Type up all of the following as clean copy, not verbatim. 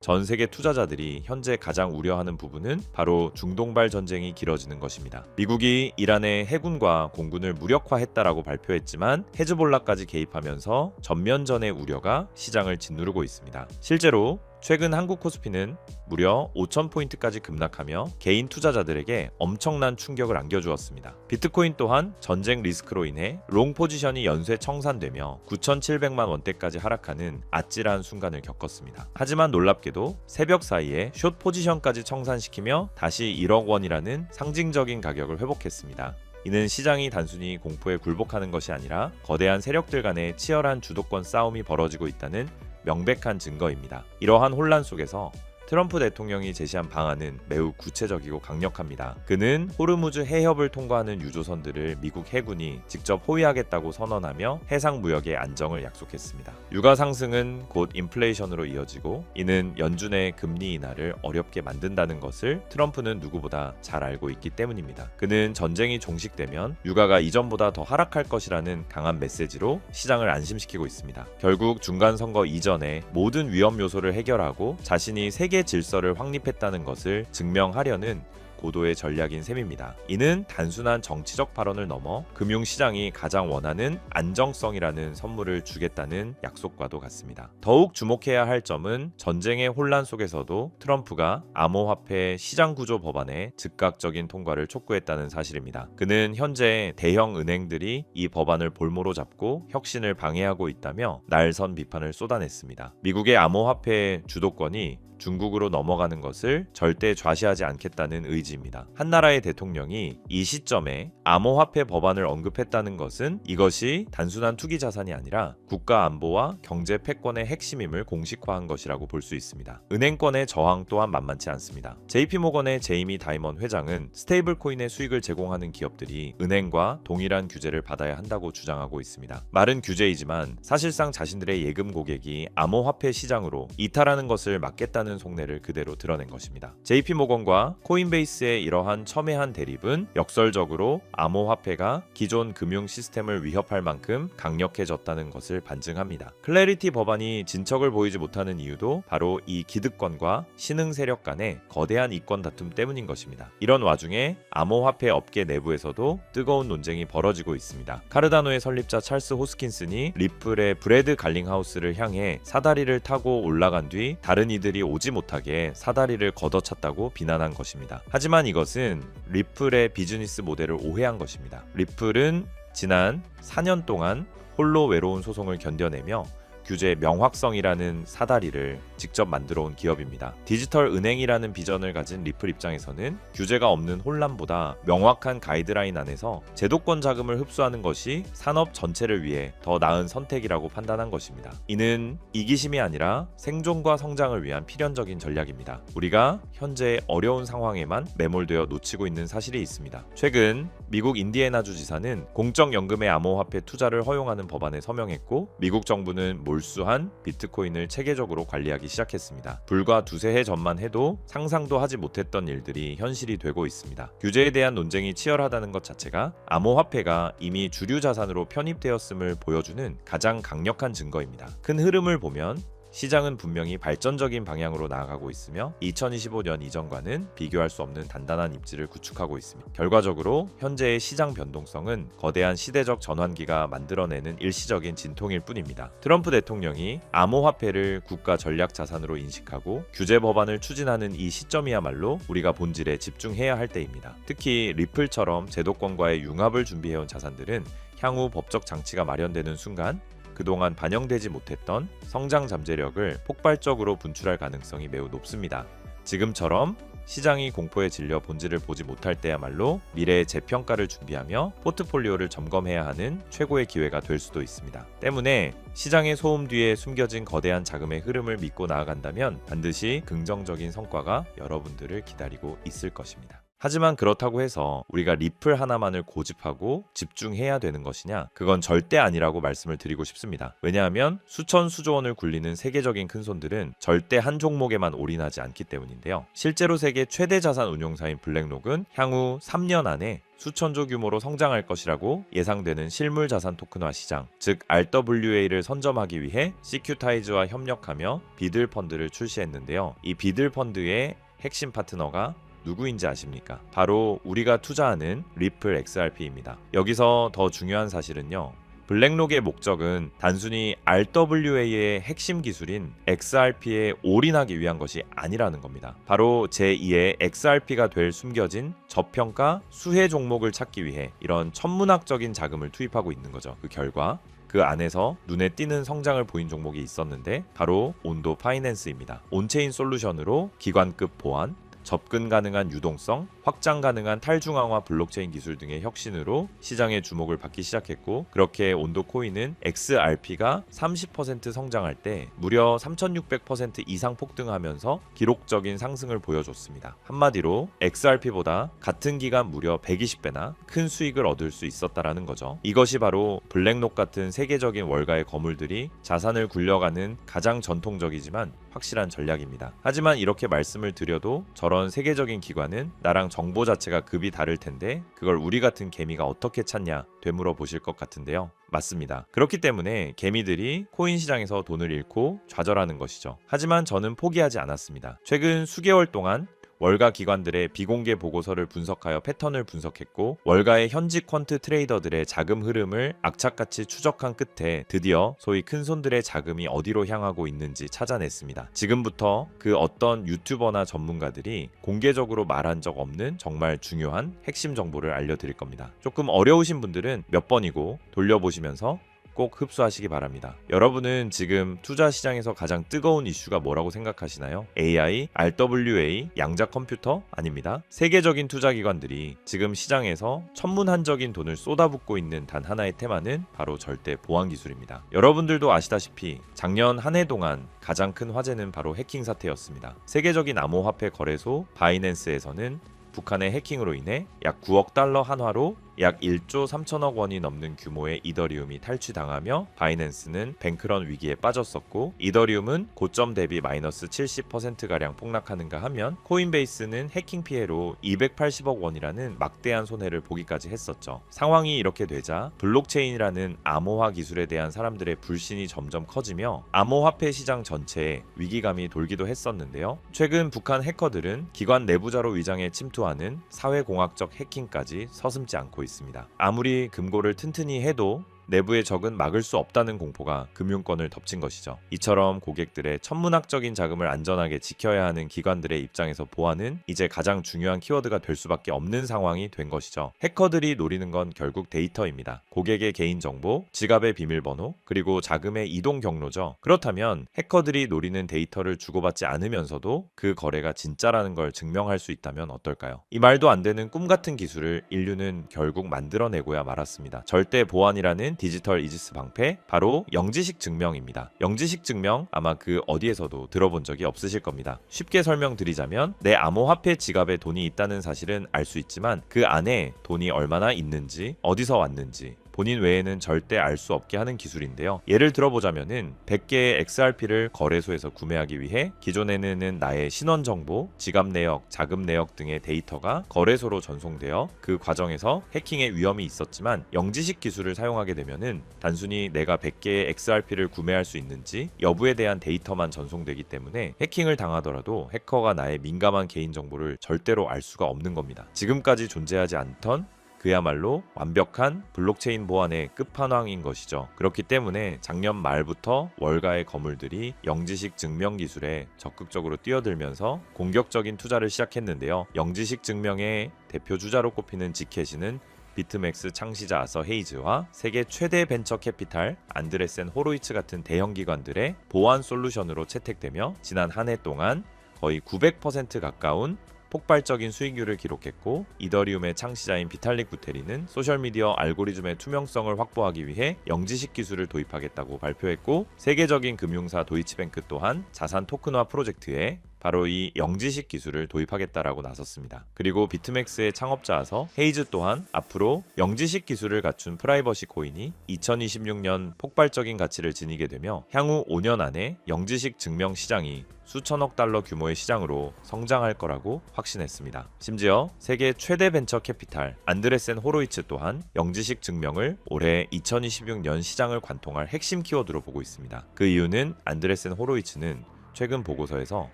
전 세계 투자자들이 현재 가장 우려하는 부분은 바로 중동발 전쟁이 길어지는 것입니다. 미국이 이란의 해군과 공군을 무력화했다라고 발표했지만 헤즈볼라까지 개입하면서 전면전의 우려가 시장을 짓누르고 있습니다. 실제로 최근 한국 코스피는 무려 5,000포인트까지 급락하며 개인 투자자들에게 엄청난 충격을 안겨주었습니다. 비트코인 또한 전쟁 리스크로 인해 롱 포지션이 연쇄 청산되며 9,700만 원대까지 하락하는 아찔한 순간을 겪었습니다. 하지만 놀랍게도 새벽 사이에 숏 포지션까지 청산시키며 다시 1억 원이라는 상징적인 가격을 회복했습니다. 이는 시장이 단순히 공포에 굴복하는 것이 아니라 거대한 세력들 간의 치열한 주도권 싸움이 벌어지고 있다는 명백한 증거입니다. 이러한 혼란 속에서 트럼프 대통령이 제시한 방안은 매우 구체적이고 강력합니다. 그는 호르무즈 해협을 통과하는 유조선들을 미국 해군이 직접 호위하겠다고 선언하며 해상 무역의 안정을 약속했습니다. 유가 상승은 곧 인플레이션으로 이어지고 이는 연준의 금리 인하를 어렵게 만든다는 것을 트럼프는 누구보다 잘 알고 있기 때문입니다. 그는 전쟁이 종식되면 유가가 이전보다 더 하락할 것이라는 강한 메시지로 시장을 안심시키고 있습니다. 결국 중간선거 이전에 모든 위험 요소를 해결하고 자신이 세계 질서를 확립했다는 것을 증명하려는 고도의 전략인 셈입니다. 이는 단순한 정치적 발언을 넘어 금융시장이 가장 원하는 안정성이라는 선물을 주겠다는 약속과도 같습니다. 더욱 주목해야 할 점은 전쟁의 혼란 속에서도 트럼프가 암호화폐 시장구조 법안의 즉각적인 통과를 촉구했다는 사실입니다. 그는 현재 대형 은행들이 이 법안을 볼모로 잡고 혁신을 방해하고 있다며 날선 비판을 쏟아냈습니다. 미국의 암호화폐 주도권이 중국으로 넘어가는 것을 절대 좌시하지 않겠다는 의지입니다. 한 나라의 대통령이 이 시점에 암호화폐 법안을 언급했다는 것은 이것이 단순한 투기 자산이 아니라 국가 안보와 경제 패권의 핵심임을 공식화한 것이라고 볼 수 있습니다. 은행권의 저항 또한 만만치 않습니다. JP모건의 제이미 다이먼 회장은 스테이블 코인의 수익을 제공하는 기업들이 은행과 동일한 규제를 받아야 한다고 주장하고 있습니다. 말은 규제이지만 사실상 자신들의 예금 고객이 암호화폐 시장으로 이탈하는 것을 막겠다는 속내를 그대로 드러낸 것입니다. JP모건과 코인베이스의 이러한 첨예한 대립은 역설적으로 암호화폐가 기존 금융 시스템을 위협할 만큼 강력해졌다는 것을 반증합니다. 클래리티 법안이 진척을 보이지 못하는 이유도 바로 이 기득권과 신흥 세력 간의 거대한 이권 다툼 때문인 것입니다. 이런 와중에 암호화폐 업계 내부에서도 뜨거운 논쟁이 벌어지고 있습니다. 카르다노의 설립자 찰스 호스킨슨이 리플의 브래드 갈링하우스를 향해 사다리를 타고 올라간 뒤 다른 이들이 오지 못하게 사다리를 걷어찼다고 비난한 것입니다. 하지만 이것은 리플의 비즈니스 모델을 오해한 것입니다. 리플은 지난 4년 동안 홀로 외로운 소송을 견뎌내며 규제 명확성이라는 사다리를 직접 만들어 온 기업입니다. 디지털 은행이라는 비전을 가진 리플 입장에서는 규제가 없는 혼란보다 명확한 가이드라인 안에서 제도권 자금을 흡수하는 것이 산업 전체를 위해 더 나은 선택이라고 판단한 것입니다. 이는 이기심이 아니라 생존과 성장을 위한 필연적인 전략입니다. 우리가 현재 어려운 상황에만 매몰되어 놓치고 있는 사실이 있습니다. 최근 미국 인디애나주 지사는 공적연금의 암호화폐 투자를 허용하는 법안에 서명했고 미국 정부는 몰수한 비트코인을 체계적으로 관리하기 시작했습니다. 불과 두세 해 전만 해도 상상도 하지 못했던 일들이 현실이 되고 있습니다. 규제에 대한 논쟁이 치열하다는 것 자체가 암호화폐가 이미 주류 자산으로 편입되었음을 보여주는 가장 강력한 증거입니다. 큰 흐름을 보면 시장은 분명히 발전적인 방향으로 나아가고 있으며 2025년 이전과는 비교할 수 없는 단단한 입지를 구축하고 있습니다. 결과적으로 현재의 시장 변동성은 거대한 시대적 전환기가 만들어내는 일시적인 진통일 뿐입니다. 트럼프 대통령이 암호화폐를 국가 전략 자산으로 인식하고 규제 법안을 추진하는 이 시점이야말로 우리가 본질에 집중해야 할 때입니다. 특히 리플처럼 제도권과의 융합을 준비해온 자산들은 향후 법적 장치가 마련되는 순간 그동안 반영되지 못했던 성장 잠재력을 폭발적으로 분출할 가능성이 매우 높습니다. 지금처럼 시장이 공포에 질려 본질을 보지 못할 때야말로 미래의 재평가를 준비하며 포트폴리오를 점검해야 하는 최고의 기회가 될 수도 있습니다. 때문에 시장의 소음 뒤에 숨겨진 거대한 자금의 흐름을 믿고 나아간다면 반드시 긍정적인 성과가 여러분들을 기다리고 있을 것입니다. 하지만 그렇다고 해서 우리가 리플 하나만을 고집하고 집중해야 되는 것이냐? 그건 절대 아니라고 말씀을 드리고 싶습니다. 왜냐하면 수천 수조 원을 굴리는 세계적인 큰손들은 절대 한 종목에만 올인하지 않기 때문인데요. 실제로 세계 최대 자산 운용사인 블랙록은 향후 3년 안에 수천조 규모로 성장할 것이라고 예상되는 실물 자산 토큰화 시장, 즉 RWA를 선점하기 위해 시큐타이즈와 협력하며 비들 펀드를 출시했는데요. 이 비들 펀드의 핵심 파트너가 누구인지 아십니까? 바로 우리가 투자하는 리플 XRP입니다. 여기서 더 중요한 사실은요. 블랙록의 목적은 단순히 RWA의 핵심 기술인 XRP에 올인하기 위한 것이 아니라는 겁니다. 바로 제2의 XRP가 될 숨겨진 저평가 수혜 종목을 찾기 위해 이런 천문학적인 자금을 투입하고 있는 거죠. 그 결과 그 안에서 눈에 띄는 성장을 보인 종목이 있었는데 바로 온도 파이낸스입니다. 온체인 솔루션으로 기관급 보안, 접근 가능한 유동성, 확장 가능한 탈중앙화 블록체인 기술 등의 혁신으로 시장의 주목을 받기 시작했고, 그렇게 온도 코인은 XRP가 30% 성장할 때 무려 3600% 이상 폭등하면서 기록적인 상승을 보여줬습니다. 한마디로 XRP보다 같은 기간 무려 120배나 큰 수익을 얻을 수 있었다라는 거죠. 이것이 바로 블랙록 같은 세계적인 월가의 거물들이 자산을 굴려가는 가장 전통적이지만 확실한 전략입니다. 하지만 이렇게 말씀을 드려도 저런 세계적인 기관은 나랑 정보 자체가 급이 다를 텐데 그걸 우리 같은 개미가 어떻게 찾냐 되물어 보실 것 같은데요. 맞습니다. 그렇기 때문에 개미들이 코인 시장에서 돈을 잃고 좌절하는 것이죠. 하지만 저는 포기하지 않았습니다. 최근 수개월 동안 월가 기관들의 비공개 보고서를 분석하여 패턴을 분석했고, 월가의 현직 퀀트 트레이더들의 자금 흐름을 악착같이 추적한 끝에 드디어 소위 큰손들의 자금이 어디로 향하고 있는지 찾아냈습니다. 지금부터 그 어떤 유튜버나 전문가들이 공개적으로 말한 적 없는 정말 중요한 핵심 정보를 알려드릴 겁니다. 조금 어려우신 분들은 몇 번이고 돌려보시면서 꼭 흡수하시기 바랍니다. 여러분은 지금 투자 시장에서 가장 뜨거운 이슈가 뭐라고 생각하시나요? AI, RWA, 양자 컴퓨터? 아닙니다. 세계적인 투자 기관들이 지금 시장에서 천문한적인 돈을 쏟아붓고 있는 단 하나의 테마는 바로 절대 보안 기술입니다. 여러분들도 아시다시피 작년 한 해 동안 가장 큰 화제는 바로 해킹 사태였습니다. 세계적인 암호화폐 거래소 바이낸스에서는 북한의 해킹으로 인해 약 9억 달러 한화로 약 1조 3천억 원이 넘는 규모의 이더리움이 탈취당하며 바이낸스는 뱅크런 위기에 빠졌었고, 이더리움은 고점 대비 마이너스 70%가량 폭락하는가 하면 코인베이스는 해킹 피해로 280억 원이라는 막대한 손해를 보기까지 했었죠. 상황이 이렇게 되자 블록체인이라는 암호화 기술에 대한 사람들의 불신이 점점 커지며 암호화폐 시장 전체에 위기감이 돌기도 했었는데요. 최근 북한 해커들은 기관 내부자로 위장해 침투하는 사회공학적 해킹까지 서슴지 않고 있습니다. 아무리 금고를 튼튼히 해도 내부의 적은 막을 수 없다는 공포가 금융권을 덮친 것이죠. 이처럼 고객들의 천문학적인 자금을 안전하게 지켜야 하는 기관들의 입장에서 보안은 이제 가장 중요한 키워드가 될 수밖에 없는 상황이 된 것이죠. 해커들이 노리는 건 결국 데이터입니다. 고객의 개인정보, 지갑의 비밀번호, 그리고 자금의 이동 경로죠. 그렇다면 해커들이 노리는 데이터를 주고받지 않으면서도 그 거래가 진짜라는 걸 증명할 수 있다면 어떨까요? 이 말도 안 되는 꿈 같은 기술을 인류는 결국 만들어내고야 말았습니다. 절대 보안이라는 디지털 이지스 방패, 바로 영지식 증명입니다. 영지식 증명 아마 그 어디에서도 들어본 적이 없으실 겁니다. 쉽게 설명드리자면 내 암호화폐 지갑에 돈이 있다는 사실은 알 수 있지만 그 안에 돈이 얼마나 있는지, 어디서 왔는지 본인 외에는 절대 알 수 없게 하는 기술인데요. 예를 들어보자면은 100개의 XRP를 거래소에서 구매하기 위해 기존에는 나의 신원 정보, 지갑 내역, 자금 내역 등의 데이터가 거래소로 전송되어 그 과정에서 해킹의 위험이 있었지만, 영지식 기술을 사용하게 되면은 단순히 내가 100개의 XRP를 구매할 수 있는지 여부에 대한 데이터만 전송되기 때문에 해킹을 당하더라도 해커가 나의 민감한 개인 정보를 절대로 알 수가 없는 겁니다. 지금까지 존재하지 않던 그야말로 완벽한 블록체인 보안의 끝판왕인 것이죠. 그렇기 때문에 작년 말부터 월가의 거물들이 영지식 증명 기술에 적극적으로 뛰어들면서 공격적인 투자를 시작했는데요. 영지식 증명의 대표 주자로 꼽히는 지캐시는 비트맥스 창시자 아서 헤이즈와 세계 최대 벤처 캐피탈 안드레센 호로이츠 같은 대형 기관들의 보안 솔루션으로 채택되며 지난 한 해 동안 거의 900% 가까운 폭발적인 수익률을 기록했고, 이더리움의 창시자인 비탈릭 부테리는 소셜미디어 알고리즘의 투명성을 확보하기 위해 영지식 기술을 도입하겠다고 발표했고, 세계적인 금융사 도이치뱅크 또한 자산 토큰화 프로젝트에 바로 이 영지식 기술을 도입하겠다라고 나섰습니다. 그리고 비트맥스의 창업자아서 헤이즈 또한 앞으로 영지식 기술을 갖춘 프라이버시 코인이 2026년 폭발적인 가치를 지니게 되며 향후 5년 안에 영지식 증명 시장이 수천억 달러 규모의 시장으로 성장할 거라고 확신했습니다. 심지어 세계 최대 벤처 캐피탈 안드레센 호로이츠 또한 영지식 증명을 올해 2026년 시장을 관통할 핵심 키워드로 보고 있습니다. 그 이유는 안드레센 호로이츠는 최근 보고서에서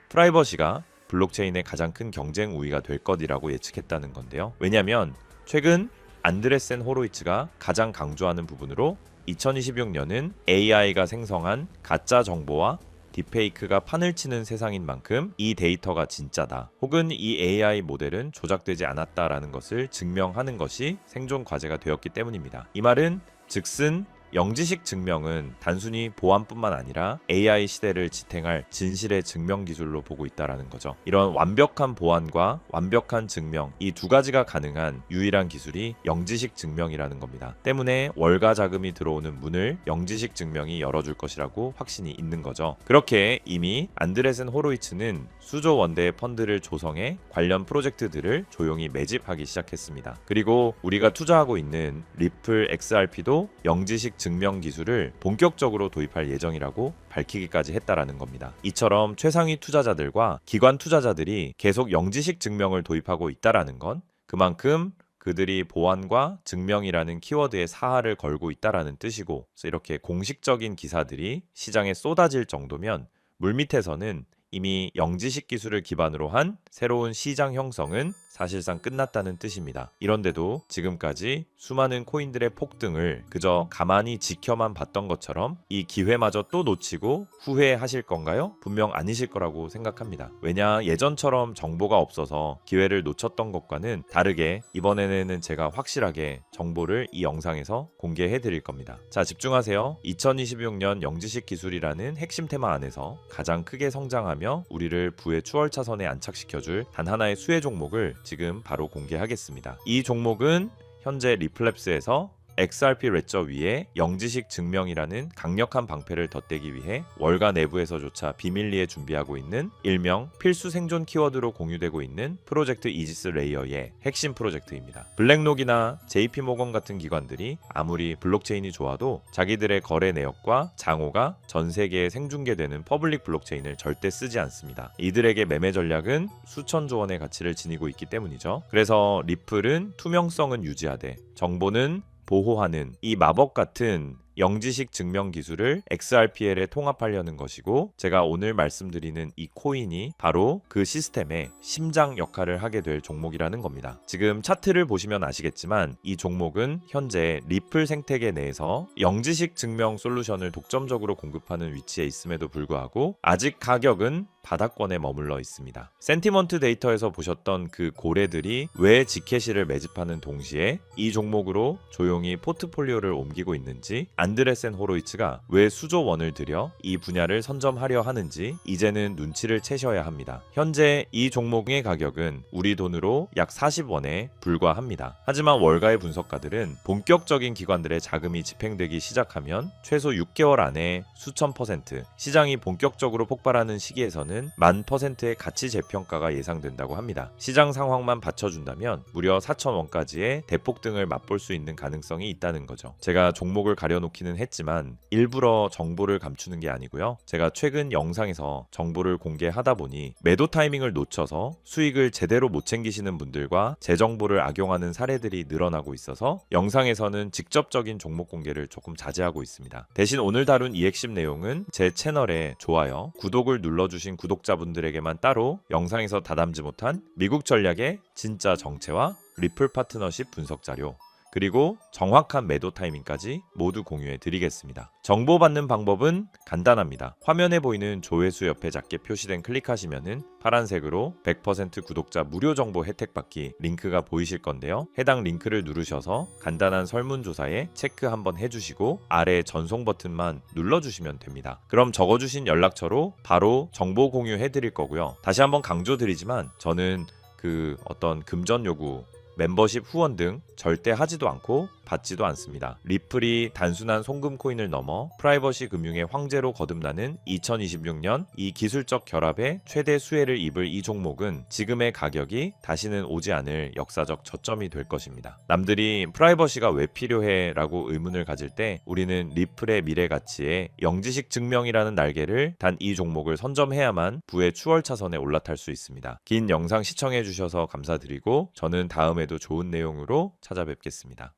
프라이버시가 블록체인의 가장 큰 경쟁 우위가 될 것이라고 예측했다는 건데요. 왜냐하면 최근 안드레센 호로이츠가 가장 강조하는 부분으로 2026년은 AI가 생성한 가짜 정보와 딥페이크가 판을 치는 세상인 만큼 이 데이터가 진짜다. 혹은 이 AI 모델은 조작되지 않았다라는 것을 증명하는 것이 생존 과제가 되었기 때문입니다. 이 말은 즉슨 영지식 증명은 단순히 보안뿐만 아니라 AI 시대를 지탱할 진실의 증명 기술로 보고 있다라는 거죠. 이런 완벽한 보안과 완벽한 증명, 이 두 가지가 가능한 유일한 기술이 영지식 증명이라는 겁니다. 때문에 월가 자금이 들어오는 문을 영지식 증명이 열어줄 것이라고 확신이 있는 거죠. 그렇게 이미 안드레센 호로이츠는 수조 원대의 펀드를 조성해 관련 프로젝트들을 조용히 매집하기 시작했습니다. 그리고 우리가 투자하고 있는 리플 XRP도 영지식 증명 기술을 본격적으로 도입할 예정이라고 밝히기까지 했다라는 겁니다. 이처럼 최상위 투자자들과 기관 투자자들이 계속 영지식 증명을 도입하고 있다라는 건 그만큼 그들이 보안과 증명이라는 키워드에 사활을 걸고 있다라는 뜻이고, 그래서 이렇게 공식적인 기사들이 시장에 쏟아질 정도면 물밑에서는 이미 영지식 기술을 기반으로 한 새로운 시장 형성은 사실상 끝났다는 뜻입니다. 이런데도 지금까지 수많은 코인들의 폭등을 그저 가만히 지켜만 봤던 것처럼 이 기회마저 또 놓치고 후회하실 건가요? 분명 아니실 거라고 생각합니다. 왜냐, 예전처럼 정보가 없어서 기회를 놓쳤던 것과는 다르게 이번에는 제가 확실하게 정보를 이 영상에서 공개해 드릴 겁니다. 자, 집중하세요. 2026년 영지식 기술이라는 핵심 테마 안에서 가장 크게 성장하며 우리를 부의 추월차선에 안착시켜줄 단 하나의 수혜 종목을 지금 바로 공개하겠습니다. 이 종목은 현재 리플랩스에서 XRP 레저 위에 영지식 증명이라는 강력한 방패를 덧대기 위해 월가 내부에서조차 비밀리에 준비하고 있는 일명 필수 생존 키워드로 공유되고 있는 프로젝트 이지스 레이어의 핵심 프로젝트입니다. 블랙록이나 JP모건 같은 기관들이 아무리 블록체인이 좋아도 자기들의 거래 내역과 장호가 전 세계에 생중계되는 퍼블릭 블록체인을 절대 쓰지 않습니다. 이들에게 매매 전략은 수천조 원의 가치를 지니고 있기 때문이죠. 그래서 리플은 투명성은 유지하되 정보는 보호하는 이 마법 같은 영지식 증명 기술을 XRPL에 통합하려는 것이고, 제가 오늘 말씀드리는 이 코인이 바로 그 시스템의 심장 역할을 하게 될 종목이라는 겁니다. 지금 차트를 보시면 아시겠지만 이 종목은 현재 리플 생태계 내에서 영지식 증명 솔루션을 독점적으로 공급하는 위치에 있음에도 불구하고 아직 가격은 바닥권에 머물러 있습니다. 센티먼트 데이터에서 보셨던 그 고래들이 왜 지캐시를 매집하는 동시에 이 종목으로 조용히 포트폴리오를 옮기고 있는지, 안드레센 호로이츠가 왜 수조 원을 들여 이 분야를 선점하려 하는지 이제는 눈치를 채셔야 합니다. 현재 이 종목의 가격은 우리 돈으로 약 40원에 불과합니다. 하지만 월가의 분석가들은 본격적인 기관들의 자금이 집행되기 시작하면 최소 6개월 안에 수천 %, 시장이 본격적으로 폭발하는 시기에서는 10,000%의 가치 재평가가 예상된다고 합니다. 시장 상황만 받쳐준다면 무려 4,000원까지의 대폭등을 맛볼 수 있는 가능성이 있다는 거죠. 제가 종목을 가려놓기는 했지만 일부러 정보를 감추는 게 아니고요. 제가 최근 영상에서 정보를 공개하다 보니 매도 타이밍을 놓쳐서 수익을 제대로 못 챙기시는 분들과 제 정보를 악용하는 사례들이 늘어나고 있어서 영상에서는 직접적인 종목 공개를 조금 자제하고 있습니다. 대신 오늘 다룬 이 핵심 내용은 제 채널에 좋아요, 구독을 눌러주신 구독자분들에게만 따로 영상에서 다담지 못한 미국 전략의 진짜 정체와 리플 파트너십 분석 자료, 그리고 정확한 매도 타이밍까지 모두 공유해 드리겠습니다. 정보받는 방법은 간단합니다. 화면에 보이는 조회수 옆에 작게 표시된 클릭하시면은 파란색으로 100% 구독자 무료 정보 혜택 받기 링크가 보이실 건데요. 해당 링크를 누르셔서 간단한 설문조사에 체크 한번 해주시고 아래 전송 버튼만 눌러주시면 됩니다. 그럼 적어주신 연락처로 바로 정보 공유해 드릴 거고요. 다시 한번 강조드리지만 저는 그 어떤 금전 요구 멤버십 후원 등 절대 하지도 않고 받지도 않습니다. 리플이 단순한 송금 코인을 넘어 프라이버시 금융의 황제로 거듭나는 2026년 이 기술적 결합에 최대 수혜를 입을 이 종목은 지금의 가격이 다시는 오지 않을 역사적 저점이 될 것입니다. 남들이 프라이버시가 왜 필요해? 라고 의문을 가질 때 우리는 리플의 미래 가치에 영지식 증명이라는 날개를 단 이 종목을 선점해야만 부의 추월차선에 올라탈 수 있습니다. 긴 영상 시청해 주셔서 감사드리고 저는 다음에도 좋은 내용으로 찾아뵙겠습니다.